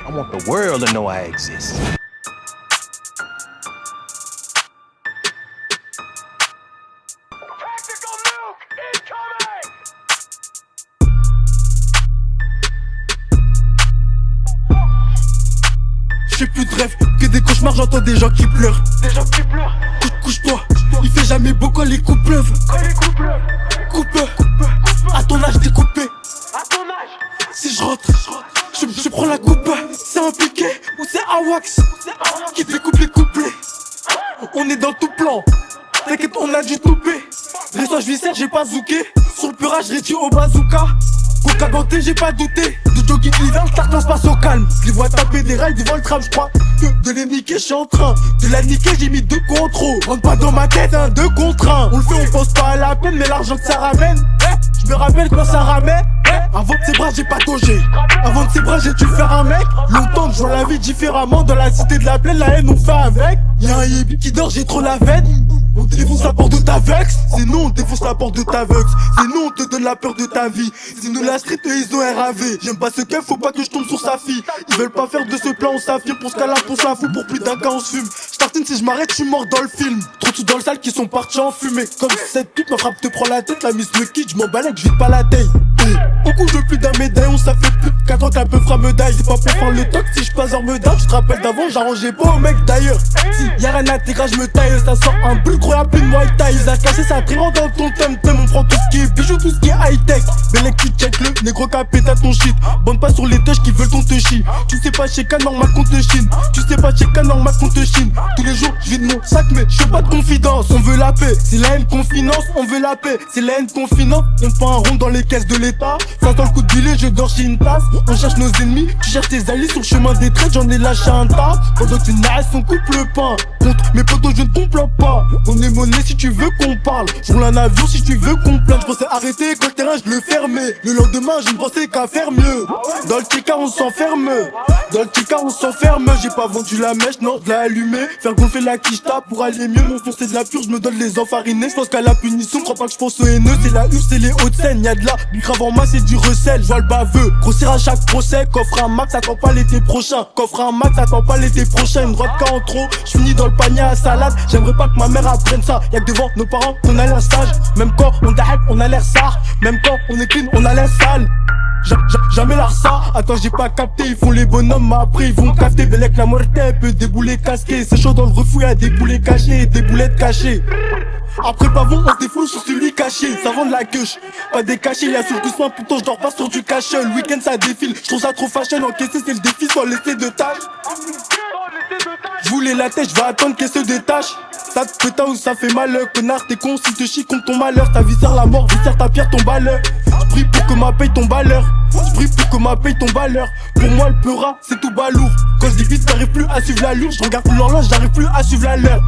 I want the world to know I exist. J'ai plus de rêves que des cauchemars, j'entends des gens qui pleurent. Couche-toi, il fait jamais beau quand les coups pleuvent. Coupe, à ton âge t'es coupé. Si je rentre, je prends la coupe. C'est un piquet ou c'est un wax qui découpe les couplets. On est dans tout plan, t'inquiète on a du toupé. Réseau je viscère, j'ai pas zouké. Sur le purage réduit au bazooka. Coca ganté, j'ai pas douté. De jogging l'hiver, le start se passe au calme. Je les vois taper des rails devant le tram, je crois que de les niquer, je suis en train de la niquer, j'ai mis 2 contre. Rentre pas dans ma tête, 2 contre 1. On le fait, on pense pas à la peine, mais l'argent que ça ramène. Je me rappelle quand ça ramait. Avant de ses bras, j'ai pataugé. Avant de ses bras, j'ai dû faire un mec. Longtemps que je vois la vie différemment. Dans la cité de la plaine, la haine on fait avec. Y'a un hippie qui dort, j'ai trop la veine. On défonce la porte de ta vex. Sinon on défonce la porte de ta vex. Sinon on te donne la peur de ta vie. Sinon la street ils ont RAV. J'aime pas ce qu'elle, faut pas que je tombe sur sa fille. Ils veulent pas faire de ce plan, on s'affirme. Pour ce cas là, pour ça fout. Pour plus d'un cas on se fume. J'tartine si je m'arrête, je suis mort dans le film. Trop tout dans le salle qui sont partis en fumée. Comme cette pute ma frappe te prend la tête. La miss me quitte, je m'en balèque, je vide pas la taille. On couche de plus d'un médaillon, ça fait plus de 4 ans qu'un peu fera me die. C'est pas pour faire le toc, si je passe en me down. Je te rappelle d'avant, j'arrangeais pas au mec d'ailleurs. Si y'a rien à t'écraser, je me taille. Ça sort un bruit gros à plus de Muay Thai. Ils a caché ça très dans ton thème. On prend tout ce qui est bijou, tout ce qui est high tech. Bellec tu check le négro capé, t'as ton shit. Bande pas sur les touches qui veulent ton te chie. Tu sais pas chez Canor, ma compte chine. Tu sais pas chez Canor, ma compte chine. Tous les jours, je vide mon sac, mais je fais pas de confidence. On veut la paix, c'est la haine qu'on finance. On veut la paix, c'est la haine qu'on finance. On fait un rond dans les caisses de l'État. Ça sent le coup de billet, je dors chez une tasse. On cherche nos ennemis, tu cherches tes alliés sur le chemin des traites, j'en ai lâché un tas. Pendant que tu naisses, on coupe le pain. Contre mes potos, je ne complot pas. On est monnaie si tu veux qu'on parle. Je roule un avion si tu veux qu'on plane. Je pensais arrêter quand le terrain je le fermais. Le lendemain, je ne pensais qu'à faire mieux. Dans le TK, on s'enferme. Dans le TK, on s'enferme. J'ai pas vendu la mèche, non, je l'ai allumé. Faire gonfler la quicheta pour aller mieux. Mon son c'est de la pure, je me donne les enfarinés. Je pense qu'à la punition, crois pas que je pense aux haineux. C'est la huche, c'est les Hauts-de-Seine. Y'a de la du grave en masse et du recel. Je vois le baveux, grossir à chaque procès. Coffre un max, attends pas l'été prochain. Coffre un max, attends pas l'été prochain. Une droite en trop, je finis dans le panier à salade. J'aimerais pas que ma mère apprenne ça. Y'a que devant nos parents qu'on a l'air sage. Même quand on t'arrête, on a l'air sale. Même quand on est clean, on a l'air sale. Jamais l'art ça, attends j'ai pas capté. Ils font les bonhommes, mais après ils vont capter. Bellec la morte, peut débouler casqué. C'est chaud dans le refou, y'a des boulets cachés et des boulettes cachées. Après le pavon, on se défoule sur celui caché. Ça vend de la queuche, pas des cachets. Y'a sur le doucement, pourtant je dors pas sur du cachet. Le week-end ça défile, je trouve ça trop fashion. Encaisser c'est le défi, sans laisser de tâches. Je voulais la tête, je vais attendre qu'elle se détache. Ça te péta ou ça fait mal, connard, t'es con si te chie contre ton malheur. Ta vie sert la mort, vie sert ta pierre, ton balleur. J'prie pour que ma paye ton balleur. J'prie pour que ma paye ton balleur. Pour moi le peura, c'est tout balourd. Quand je dis vite, j'arrive plus à suivre la lourde. Je regarde plus l'horloge, j'arrive plus à suivre la leur.